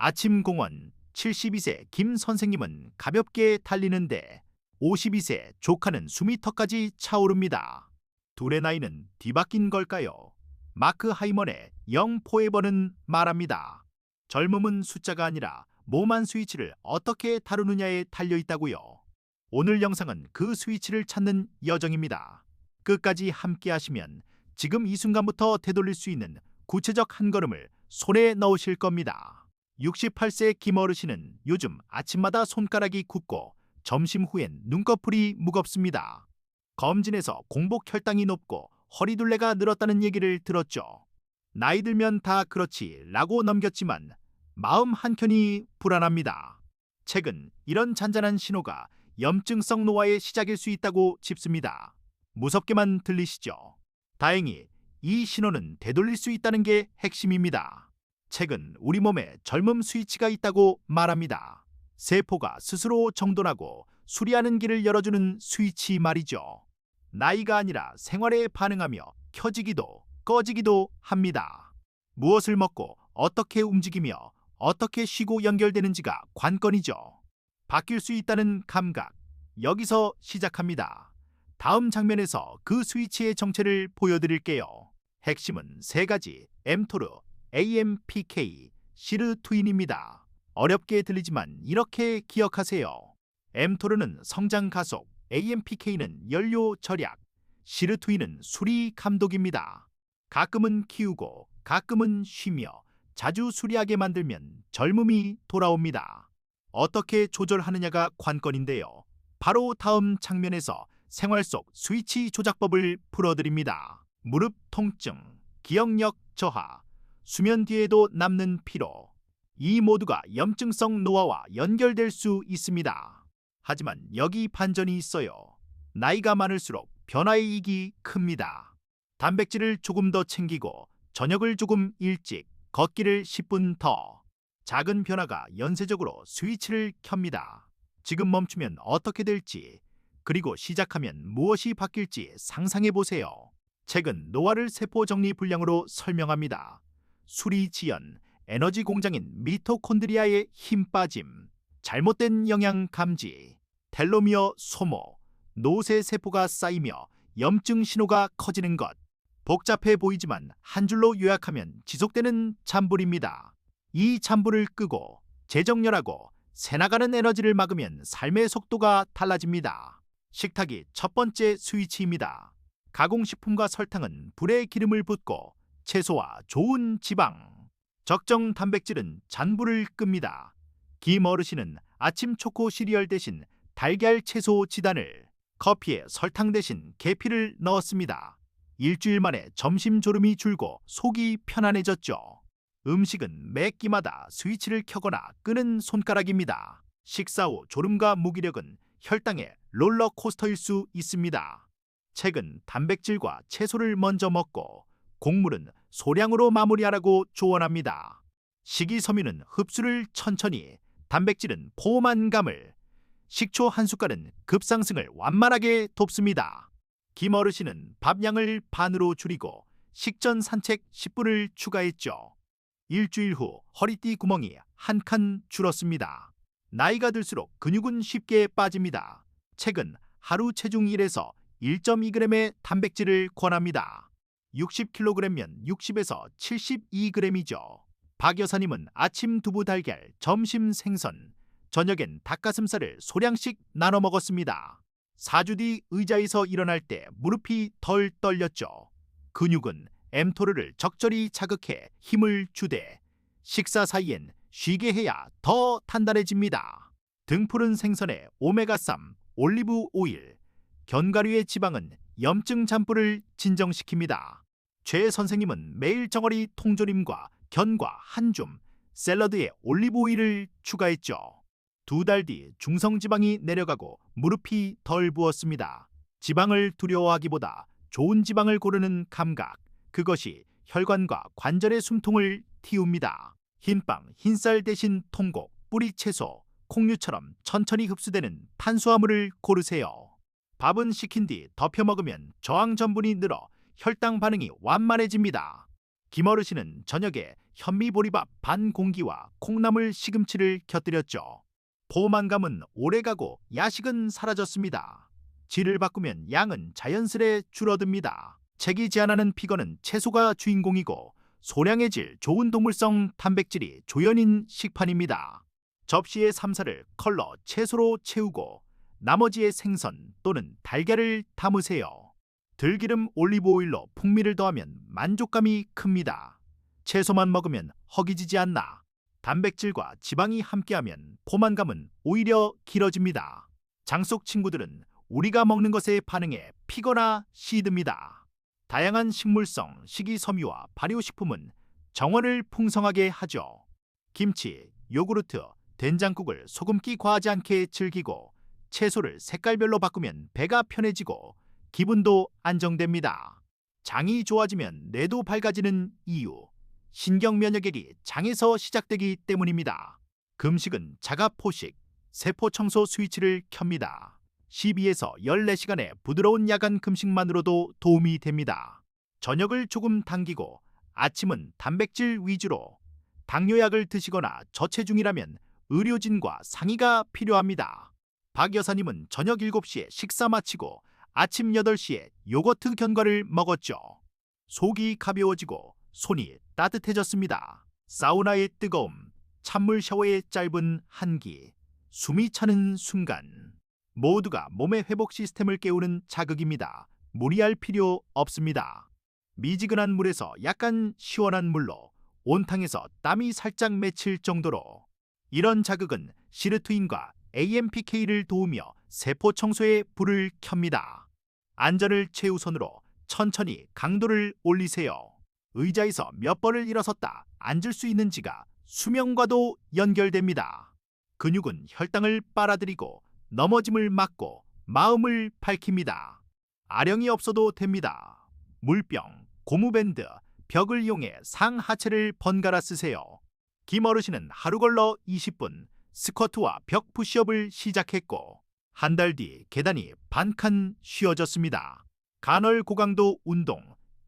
아침 공원 72세 김 선생님은 가볍게 달리는데 52세 조카는 숨이 턱까지 차오릅니다. 둘의 나이는 뒤바뀐 걸까요? 마크 하이먼의 영 포에버는 말합니다. 젊음은 숫자가 아니라 몸 안 스위치를 어떻게 다루느냐에 달려있다고요. 오늘 영상은 그 스위치를 찾는 여정입니다. 끝까지 함께 하시면 지금 이 순간부터 되돌릴 수 있는 구체적 한 걸음을 손에 넣으실 겁니다. 68세 김어르신은 요즘 아침마다 손가락이 굽고 점심 후엔 눈꺼풀이 무겁습니다. 검진에서 공복 혈당이 높고 허리둘레가 늘었다는 얘기를 들었죠. 나이 들면 다 그렇지 라고 넘겼지만 마음 한켠이 불안합니다. 최근 이런 잔잔한 신호가 염증성 노화의 시작일 수 있다고 짚습니다. 무섭게만 들리시죠? 다행히 이 신호는 되돌릴 수 있다는 게 핵심입니다. 최근 우리 몸에 젊음 스위치가 있다고 말합니다. 세포가 스스로 정돈하고 수리하는 길을 열어주는 스위치 말이죠. 나이가 아니라 생활에 반응하며 켜지기도 꺼지기도 합니다. 무엇을 먹고 어떻게 움직이며 어떻게 쉬고 연결되는지가 관건이죠. 바뀔 수 있다는 감각, 여기서 시작합니다. 다음 장면에서 그 스위치의 정체를 보여드릴게요. 핵심은 세 가지 mTOR, AMPK, 시르투인입니다. 어렵게 들리지만 이렇게 기억하세요. mTOR는 성장 가속, AMPK는 연료 절약, 시르투인은 수리 감독입니다. 가끔은 키우고 가끔은 쉬며 자주 수리하게 만들면 젊음이 돌아옵니다. 어떻게 조절하느냐가 관건인데요. 바로 다음 장면에서 생활 속 스위치 조작법을 풀어드립니다. 무릎 통증, 기억력 저하, 수면 뒤에도 남는 피로, 이 모두가 염증성 노화와 연결될 수 있습니다. 하지만 여기 반전이 있어요. 나이가 많을수록 변화의 이익이 큽니다. 단백질을 조금 더 챙기고 저녁을 조금 일찍, 걷기를 10분 더. 작은 변화가 연쇄적으로 스위치를 켭니다. 지금 멈추면 어떻게 될지, 그리고 시작하면 무엇이 바뀔지 상상해보세요. 책은 노화를 세포 정리 불량으로 설명합니다. 수리 지연, 에너지 공장인 미토콘드리아의 힘 빠짐, 잘못된 영양 감지, 텔로미어 소모, 노쇠 세포가 쌓이며 염증 신호가 커지는 것. 복잡해 보이지만 한 줄로 요약하면 지속되는 잠불입니다. 이 잠불을 끄고 재정렬하고 새나가는 에너지를 막으면 삶의 속도가 달라집니다. 식탁이 첫 번째 스위치입니다. 가공식품과 설탕은 불에 기름을 붓고 채소와 좋은 지방, 적정 단백질은 잔불을 끕니다. 김 어르신은 아침 초코 시리얼 대신 달걀 채소 지단을, 커피에 설탕 대신 계피를 넣었습니다. 일주일 만에 점심 졸음이 줄고 속이 편안해졌죠. 음식은 매 끼마다 스위치를 켜거나 끄는 손가락입니다. 식사 후 졸음과 무기력은 혈당의 롤러코스터일 수 있습니다. 책은 단백질과 채소를 먼저 먹고 곡물은 소량으로 마무리하라고 조언합니다. 식이섬유는 흡수를 천천히, 단백질은 포만감을, 식초 한 숟갈은 급상승을 완만하게 돕습니다. 김 어르신은 밥량을 반으로 줄이고 식전 산책 10분을 추가했죠. 일주일 후 허리띠 구멍이 한 칸 줄었습니다. 나이가 들수록 근육은 쉽게 빠집니다. 책은 하루 체중 1에서 1.2g의 단백질을 권합니다. 60kg면 60에서 72g이죠. 박 여사님은 아침 두부 달걀, 점심 생선, 저녁엔 닭가슴살을 소량씩 나눠 먹었습니다. 4주 뒤 의자에서 일어날 때 무릎이 덜 떨렸죠. 근육은 mTOR를 적절히 자극해 힘을 주되 식사 사이엔 쉬게 해야 더 단단해집니다. 등푸른 생선에 오메가3, 올리브 오일, 견과류의 지방은 염증 잔불을 진정시킵니다. 최 선생님은 매일 정어리 통조림과 견과 한 줌, 샐러드에 올리브 오일을 추가했죠. 2달 뒤 중성지방이 내려가고 무릎이 덜 부었습니다. 지방을 두려워하기보다 좋은 지방을 고르는 감각, 그것이 혈관과 관절의 숨통을 틔웁니다. 흰빵, 흰쌀 대신 통곡, 뿌리채소, 콩류처럼 천천히 흡수되는 탄수화물을 고르세요. 밥은 식힌 뒤 덮여 먹으면 저항 전분이 늘어 혈당 반응이 완만해집니다. 김 어르신은 저녁에 현미보리밥 반 공기와 콩나물 시금치를 곁들였죠. 포만감은 오래가고 야식은 사라졌습니다. 질을 바꾸면 양은 자연스레 줄어듭니다. 책이 제안하는 피거는 채소가 주인공이고 소량의 질 좋은 동물성 단백질이 조연인 식판입니다. 접시의 삼사를 컬러 채소로 채우고 나머지에 생선 또는 달걀을 담으세요. 들기름 올리브 오일로 풍미를 더하면 만족감이 큽니다. 채소만 먹으면 허기지지 않나. 단백질과 지방이 함께하면 포만감은 오히려 길어집니다. 장속 친구들은 우리가 먹는 것에 반응해 피거나 시듭니다. 다양한 식물성 식이섬유와 발효식품은 정원을 풍성하게 하죠. 김치, 요구르트, 된장국을 소금기 과하지 않게 즐기고 채소를 색깔별로 바꾸면 배가 편해지고 기분도 안정됩니다. 장이 좋아지면 뇌도 밝아지는 이유, 신경 면역력이 장에서 시작되기 때문입니다. 금식은 자가포식, 세포 청소 스위치를 켭니다. 12에서 14시간의 부드러운 야간 금식만으로도 도움이 됩니다. 저녁을 조금 당기고 아침은 단백질 위주로. 당뇨약을 드시거나 저체중이라면 의료진과 상의가 필요합니다. 박 여사님은 저녁 7시에 식사 마치고 아침 8시에 요거트 견과를 먹었죠. 속이 가벼워지고 손이 따뜻해졌습니다. 사우나의 뜨거움, 찬물 샤워의 짧은 한기, 숨이 차는 순간. 모두가 몸의 회복 시스템을 깨우는 자극입니다. 무리할 필요 없습니다. 미지근한 물에서 약간 시원한 물로, 온탕에서 땀이 살짝 맺힐 정도로. 이런 자극은 시르투인과 AMPK를 도우며 세포 청소에 불을 켭니다. 안전을 최우선으로 천천히 강도를 올리세요. 의자에서 몇 번을 일어섰다 앉을 수 있는지가 수명과도 연결됩니다. 근육은 혈당을 빨아들이고 넘어짐을 막고 마음을 밝힙니다. 아령이 없어도 됩니다. 물병, 고무밴드, 벽을 이용해 상하체를 번갈아 쓰세요. 김 어르신은 하루 걸러 20분 스쿼트와 벽 푸시업을 시작했고 한 달 뒤 계단이 반칸 쉬워졌습니다. 간헐 고강도 운동,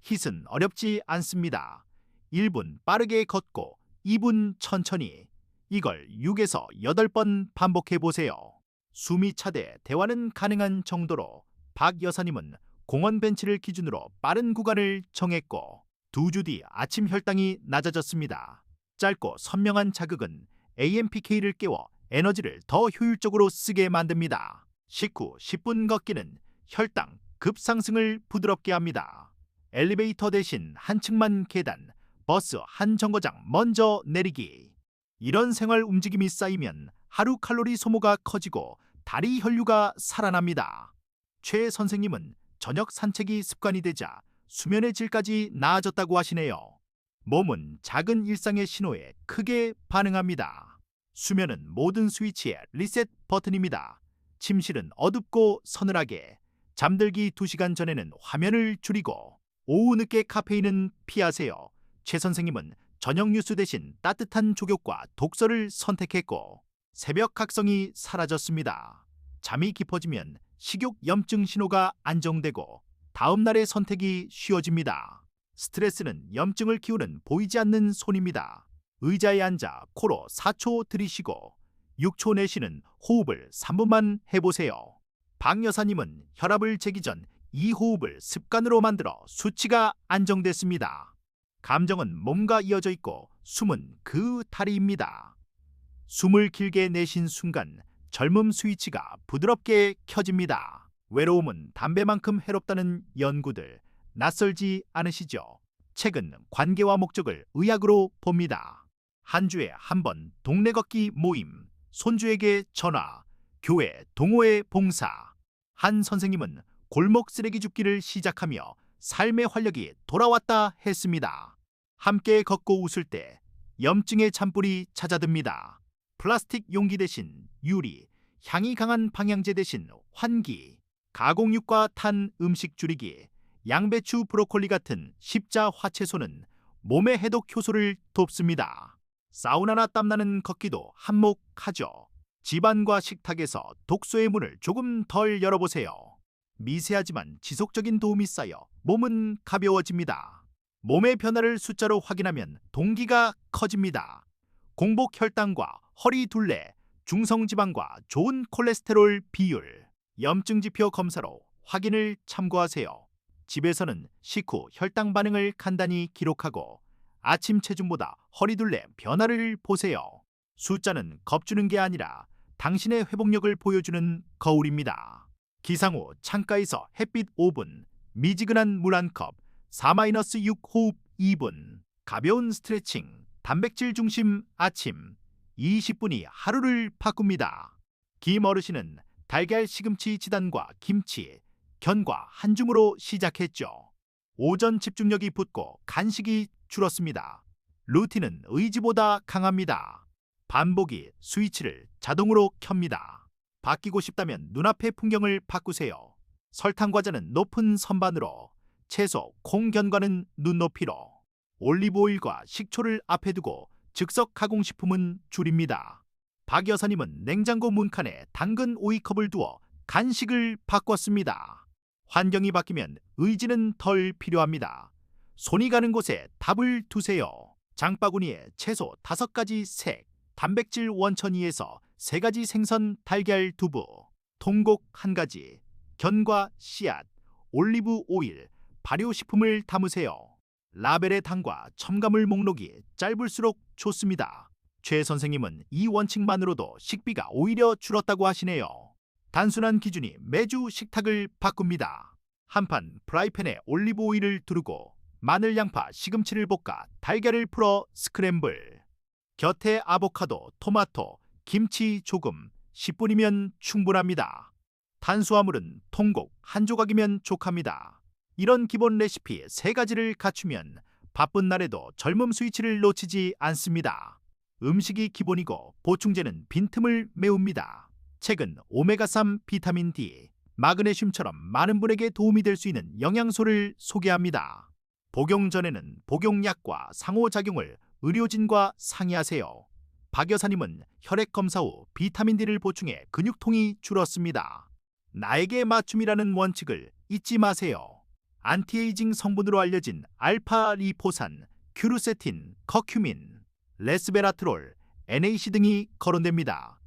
힛은 어렵지 않습니다. 1분 빠르게 걷고 2분 천천히. 이걸 6에서 8번 반복해보세요. 숨이 차되 대화는 가능한 정도로 박 여사님은 공원 벤치를 기준으로 빠른 구간을 정했고 2주 뒤 아침 혈당이 낮아졌습니다. 짧고 선명한 자극은 AMPK를 깨워 에너지를 더 효율적으로 쓰게 만듭니다. 식후 10분 걷기는 혈당 급상승을 부드럽게 합니다. 엘리베이터 대신 한층만 계단, 버스 한 정거장 먼저 내리기. 이런 생활 움직임이 쌓이면 하루 칼로리 소모가 커지고 다리 혈류가 살아납니다. 최 선생님은 저녁 산책이 습관이 되자 수면의 질까지 나아졌다고 하시네요. 몸은 작은 일상의 신호에 크게 반응합니다. 수면은 모든 스위치의 리셋 버튼입니다. 침실은 어둡고 서늘하게. 잠들기 2시간 전에는 화면을 줄이고 오후 늦게 카페인은 피하세요. 최 선생님은 저녁 뉴스 대신 따뜻한 족욕과 독서를 선택했고 새벽 각성이 사라졌습니다. 잠이 깊어지면 식욕염증 신호가 안정되고 다음 날의 선택이 쉬워집니다. 스트레스는 염증을 키우는 보이지 않는 손입니다. 의자에 앉아 코로 4초 들이쉬고 6초 내쉬는 호흡을 3분만 해보세요. 박 여사님은 혈압을 재기 전 이 호흡을 습관으로 만들어 수치가 안정됐습니다. 감정은 몸과 이어져 있고 숨은 그 다리입니다. 숨을 길게 내쉰 순간 젊음 스위치가 부드럽게 켜집니다. 외로움은 담배만큼 해롭다는 연구들 낯설지 않으시죠? 책은 관계와 목적을 의학으로 봅니다. 한 주에 한 번 동네 걷기 모임, 손주에게 전화, 교회 동호회 봉사. 한 선생님은 골목 쓰레기 줍기를 시작하며 삶의 활력이 돌아왔다 했습니다. 함께 걷고 웃을 때 염증의 잔불이 찾아듭니다. 플라스틱 용기 대신 유리, 향이 강한 방향제 대신 환기, 가공육과 탄 음식 줄이기, 양배추, 브로콜리 같은 십자 화채소는 몸의 해독 효소를 돕습니다. 사우나나 땀나는 걷기도 한몫하죠. 집안과 식탁에서 독소의 문을 조금 덜 열어보세요. 미세하지만 지속적인 도움이 쌓여 몸은 가벼워집니다. 몸의 변화를 숫자로 확인하면 동기가 커집니다. 공복 혈당과 허리 둘레, 중성지방과 좋은 콜레스테롤 비율, 염증 지표 검사로 확인을 참고하세요. 집에서는 식후 혈당 반응을 간단히 기록하고 아침 체중보다 허리 둘레 변화를 보세요. 숫자는 겁주는 게 아니라 당신의 회복력을 보여주는 거울입니다. 기상 후 창가에서 햇빛 5분, 미지근한 물 한 컵, 4-6 호흡 2분, 가벼운 스트레칭, 단백질 중심 아침 20분이 하루를 바꿉니다. 김 어르신은 달걀 시금치 지단과 김치, 견과 한 줌으로 시작했죠. 오전 집중력이 붙고 간식이 줄었습니다. 루틴은 의지보다 강합니다. 반복이 스위치를 자동으로 켭니다. 바뀌고 싶다면 눈앞의 풍경을 바꾸세요. 설탕 과자는 높은 선반으로, 채소, 콩, 견과는 눈높이로, 올리브 오일과 식초를 앞에 두고 즉석 가공식품은 줄입니다. 박 여사님은 냉장고 문칸에 당근 오이컵을 두어 간식을 바꿨습니다. 환경이 바뀌면 의지는 덜 필요합니다. 손이 가는 곳에 답을 두세요. 장바구니에 채소 5가지 색, 단백질 원천이에서 3가지 생선 달걀 두부, 통곡 1가지, 견과 씨앗, 올리브 오일, 발효식품을 담으세요. 라벨의 당과 첨가물 목록이 짧을수록 좋습니다. 최 선생님은 이 원칙만으로도 식비가 오히려 줄었다고 하시네요. 단순한 기준이 매주 식탁을 바꿉니다. 한판 프라이팬에 올리브 오일을 두르고 마늘, 양파, 시금치를 볶아 달걀을 풀어 스크램블. 곁에 아보카도, 토마토, 김치 조금, 10분이면 충분합니다. 탄수화물은 통곡 한 조각이면 족합니다. 이런 기본 레시피 3가지를 갖추면 바쁜 날에도 젊음 스위치를 놓치지 않습니다. 음식이 기본이고 보충제는 빈틈을 메웁니다. 책은 오메가3 비타민 D, 마그네슘처럼 많은 분에게 도움이 될 수 있는 영양소를 소개합니다. 복용 전에는 복용약과 상호작용을 의료진과 상의하세요. 박 여사님은 혈액 검사 후 비타민 D를 보충해 근육통이 줄었습니다. 나에게 맞춤이라는 원칙을 잊지 마세요. 안티에이징 성분으로 알려진 알파 리포산, 큐르세틴, 커큐민, 레스베라트롤, NAC 등이 거론됩니다.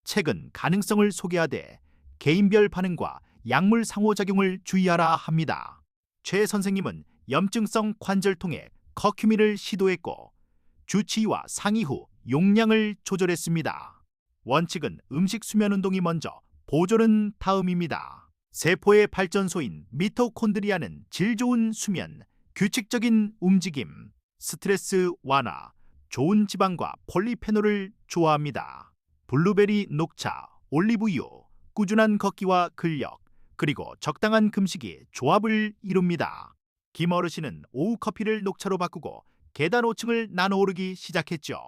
책은 가능성을 소개하되 개인별 반응과 약물 상호작용을 주의하라 합니다. 최 선생님은 염증성 관절통에 커큐민을 시도했고 주치의와 상의 후 용량을 조절했습니다. 원칙은 음식 수면 운동이 먼저, 보존은 다음입니다. 세포의 발전소인 미토콘드리아는 질 좋은 수면, 규칙적인 움직임, 스트레스 완화, 좋은 지방과 폴리페놀을 좋아합니다. 블루베리 녹차, 올리브유, 꾸준한 걷기와 근력, 그리고 적당한 금식이 조합을 이룹니다. 김 어르신은 오후 커피를 녹차로 바꾸고 계단 5층을 나눠 오르기 시작했죠.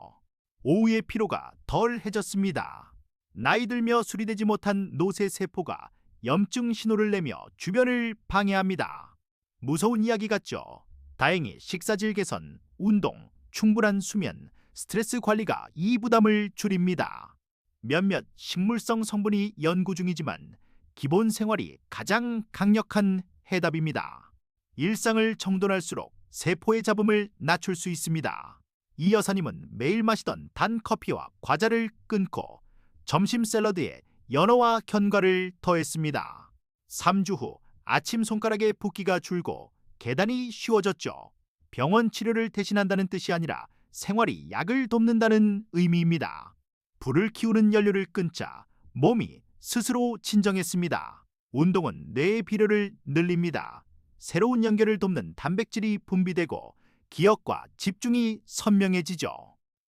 오후의 피로가 덜해졌습니다. 나이 들며 수리되지 못한 노쇠 세포가 염증 신호를 내며 주변을 방해합니다. 무서운 이야기 같죠? 다행히 식사질 개선, 운동, 충분한 수면, 스트레스 관리가 이 부담을 줄입니다. 몇몇 식물성 성분이 연구 중이지만 기본 생활이 가장 강력한 해답입니다. 일상을 정돈할수록 세포의 잡음을 낮출 수 있습니다. 이 여사님은 매일 마시던 단 커피와 과자를 끊고 점심 샐러드에 연어와 견과를 더했습니다. 3주 후 아침 손가락에 붓기가 줄고 계단이 쉬워졌죠. 병원 치료를 대신한다는 뜻이 아니라 생활이 약을 돕는다는 의미입니다. 불을 키우는 연료를 끊자 몸이 스스로 진정했습니다. 운동은 뇌의 비료를 늘립니다. 새로운 연결을 돕는 단백질이 분비되고 기억과 집중이 선명해지죠.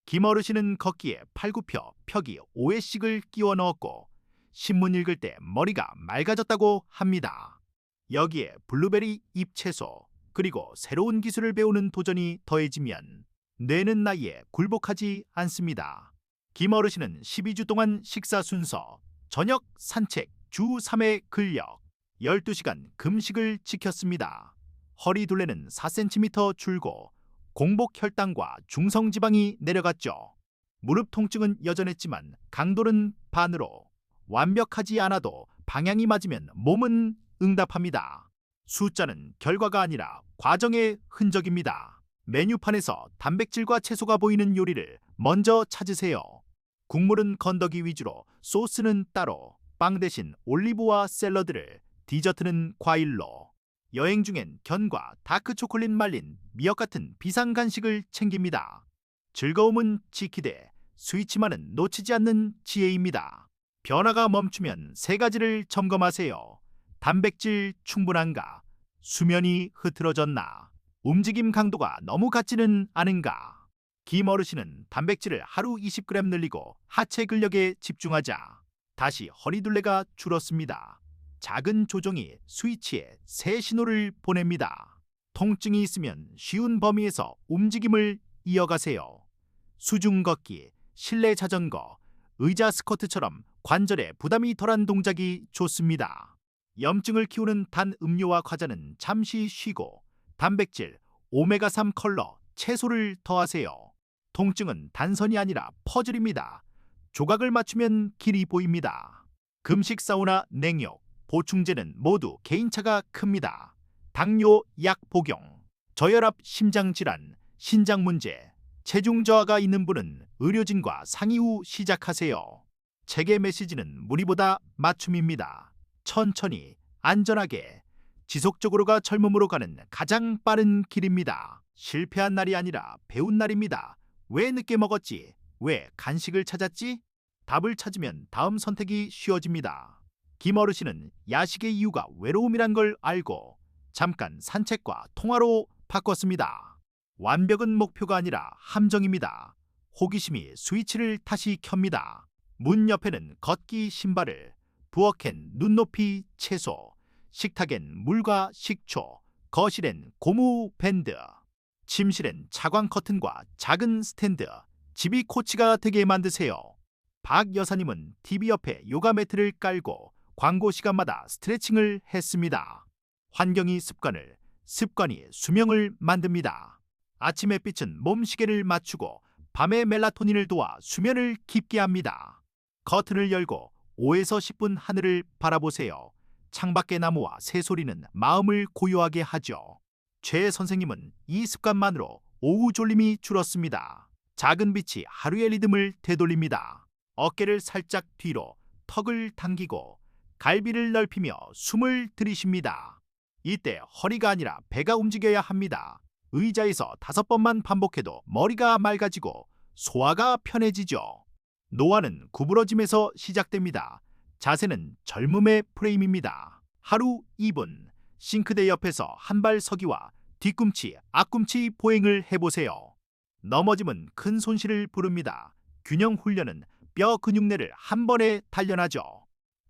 김 어르신은 걷기에 팔굽혀 펴기 5회씩을 끼워 넣었고 신문 읽을 때 머리가 맑아졌다고 합니다. 여기에 블루베리 잎채소 그리고 새로운 기술을 배우는 도전이 더해지면 뇌는 나이에 굴복하지 않습니다. 김 어르신은 12주 동안 식사 순서, 저녁 산책, 주 3회 근력, 12시간 금식을 지켰습니다. 허리 둘레는 4cm 줄고 공복 혈당과 중성지방이 내려갔죠. 무릎 통증은 여전했지만 강도는 반으로. 완벽하지 않아도 방향이 맞으면 몸은 응답합니다. 숫자는 결과가 아니라 과정의 흔적입니다. 메뉴판에서 단백질과 채소가 보이는 요리를 먼저 찾으세요. 국물은 건더기 위주로, 소스는 따로, 빵 대신 올리브와 샐러드를, 디저트는 과일로. 여행 중엔 견과 다크 초콜릿 말린 미역 같은 비상 간식을 챙깁니다. 즐거움은 지키되 스위치만은 놓치지 않는 지혜입니다. 변화가 멈추면 세 가지를 점검하세요. 단백질 충분한가? 수면이 흐트러졌나? 움직임 강도가 너무 같지는 않은가? 김 어르신은 단백질을 하루 20g 늘리고 하체 근력에 집중하자 다시 허리둘레가 줄었습니다. 작은 조정이 스위치에 새 신호를 보냅니다. 통증이 있으면 쉬운 범위에서 움직임을 이어가세요. 수중 걷기, 실내 자전거, 의자 스쿼트처럼 관절에 부담이 덜한 동작이 좋습니다. 염증을 키우는 단 음료와 과자는 잠시 쉬고 단백질, 오메가3 컬러, 채소를 더하세요. 통증은 단선이 아니라 퍼즐입니다. 조각을 맞추면 길이 보입니다. 금식 사우나, 냉욕, 보충제는 모두 개인차가 큽니다. 당뇨 약 복용, 저혈압, 심장질환, 신장 문제, 체중 저하가 있는 분은 의료진과 상의 후 시작하세요. 책의 메시지는 무리보다 맞춤입니다. 천천히, 안전하게, 지속적으로가 젊음으로 가는 가장 빠른 길입니다. 실패한 날이 아니라 배운 날입니다. 왜 늦게 먹었지? 왜 간식을 찾았지? 답을 찾으면 다음 선택이 쉬워집니다. 김 어르신은 야식의 이유가 외로움이란 걸 알고 잠깐 산책과 통화로 바꿨습니다. 완벽은 목표가 아니라 함정입니다. 호기심이 스위치를 다시 켭니다. 문 옆에는 걷기 신발을, 부엌엔 눈높이 채소, 식탁엔 물과 식초, 거실엔 고무 밴드, 침실엔 차광 커튼과 작은 스탠드, 집이 코치가 되게 만드세요. 박 여사님은 TV 옆에 요가 매트를 깔고 광고 시간마다 스트레칭을 했습니다. 환경이 습관을, 습관이 수명을 만듭니다. 아침 햇빛은 몸시계를 맞추고 밤에 멜라토닌을 도와 수면을 깊게 합니다. 커튼을 열고 5에서 10분 하늘을 바라보세요. 창밖의 나무와 새소리는 마음을 고요하게 하죠. 최 선생님은 이 습관만으로 오후 졸림이 줄었습니다. 작은 빛이 하루의 리듬을 되돌립니다. 어깨를 살짝 뒤로, 턱을 당기고 갈비를 넓히며 숨을 들이쉽니다. 이때 허리가 아니라 배가 움직여야 합니다. 의자에서 5번만 반복해도 머리가 맑아지고 소화가 편해지죠. 노화는 구부러짐에서 시작됩니다. 자세는 젊음의 프레임입니다. 하루 2분, 싱크대 옆에서 한 발 서기와 뒤꿈치, 앞꿈치 보행을 해보세요. 넘어짐은 큰 손실을 부릅니다. 균형 훈련은 뼈 근육내를 한 번에 단련하죠.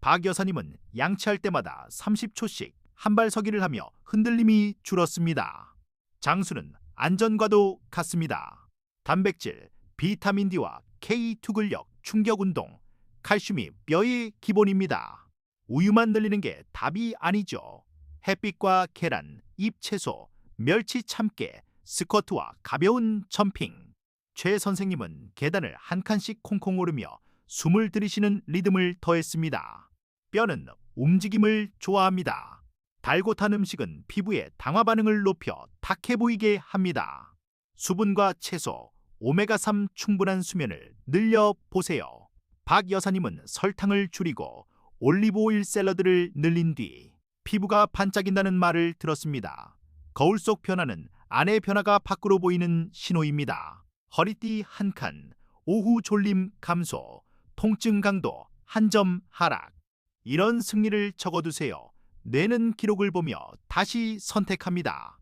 박 여사님은 양치할 때마다 30초씩 한 발 서기를 하며 흔들림이 줄었습니다. 장수는 안전과도 같습니다. 단백질, 비타민 D와 K2 근력, 충격 운동, 칼슘이 뼈의 기본입니다. 우유만 늘리는 게 답이 아니죠. 햇빛과 계란, 잎채소, 멸치 참깨, 스쿼트와 가벼운 점핑. 최 선생님은 계단을 한 칸씩 콩콩 오르며 숨을 들이쉬는 리듬을 더했습니다. 뼈는 움직임을 좋아합니다. 달고 탄 음식은 피부의 당화 반응을 높여 탁해 보이게 합니다. 수분과 채소, 오메가3 충분한 수면을 늘려보세요. 박 여사님은 설탕을 줄이고 올리브 오일 샐러드를 늘린 뒤 피부가 반짝인다는 말을 들었습니다. 거울 속 변화는 안의 변화가 밖으로 보이는 신호입니다. 허리띠 한 칸, 오후 졸림 감소, 통증 강도 한 점 하락. 이런 승리를 적어두세요. 뇌는 기록을 보며 다시 선택합니다.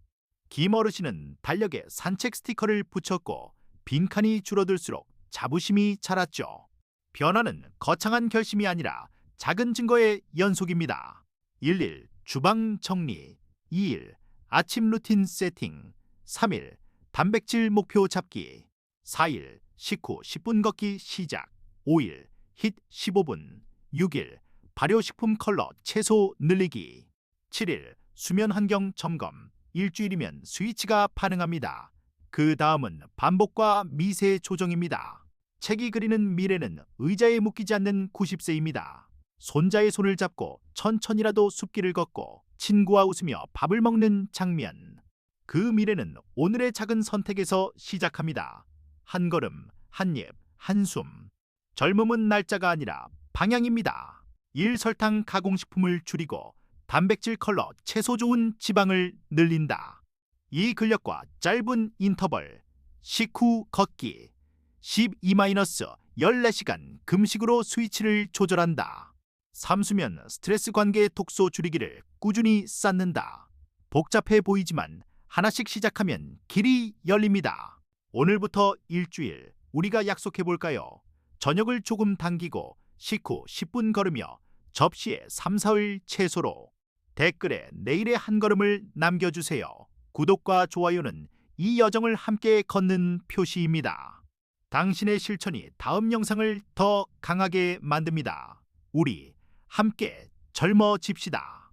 김 어르신은 달력에 산책 스티커를 붙였고 빈칸이 줄어들수록 자부심이 자랐죠. 변화는 거창한 결심이 아니라 작은 증거의 연속입니다. 1일 주방 정리, 2일 아침 루틴 세팅, 3일 단백질 목표 잡기, 4일 식후 10분 걷기 시작, 5일 힛 15분, 6일 발효식품 컬러 채소 늘리기, 7일 수면 환경 점검, 일주일이면 스위치가 반응합니다. 그 다음은 반복과 미세 조정입니다. 책이 그리는 미래는 의자에 묶이지 않는 90세입니다. 손자의 손을 잡고 천천히라도 숲길을 걷고 친구와 웃으며 밥을 먹는 장면. 그 미래는 오늘의 작은 선택에서 시작합니다. 한 걸음, 한 입, 한숨. 젊음은 날짜가 아니라 방향입니다. 설탕 가공식품을 줄이고 단백질 컬러 채소 좋은 지방을 늘린다. 이 근력과 짧은 인터벌, 식후 걷기, 12-14시간 금식으로 스위치를 조절한다. 삼수면 스트레스 관계 독소 줄이기를 꾸준히 쌓는다. 복잡해 보이지만 하나씩 시작하면 길이 열립니다. 오늘부터 일주일 우리가 약속해 볼까요? 저녁을 조금 당기고 식후 10분 걸으며 접시에 3-4을 채소로. 댓글에 내일의 한 걸음을 남겨주세요. 구독과 좋아요는 이 여정을 함께 걷는 표시입니다. 당신의 실천이 다음 영상을 더 강하게 만듭니다. 우리 함께 젊어집시다.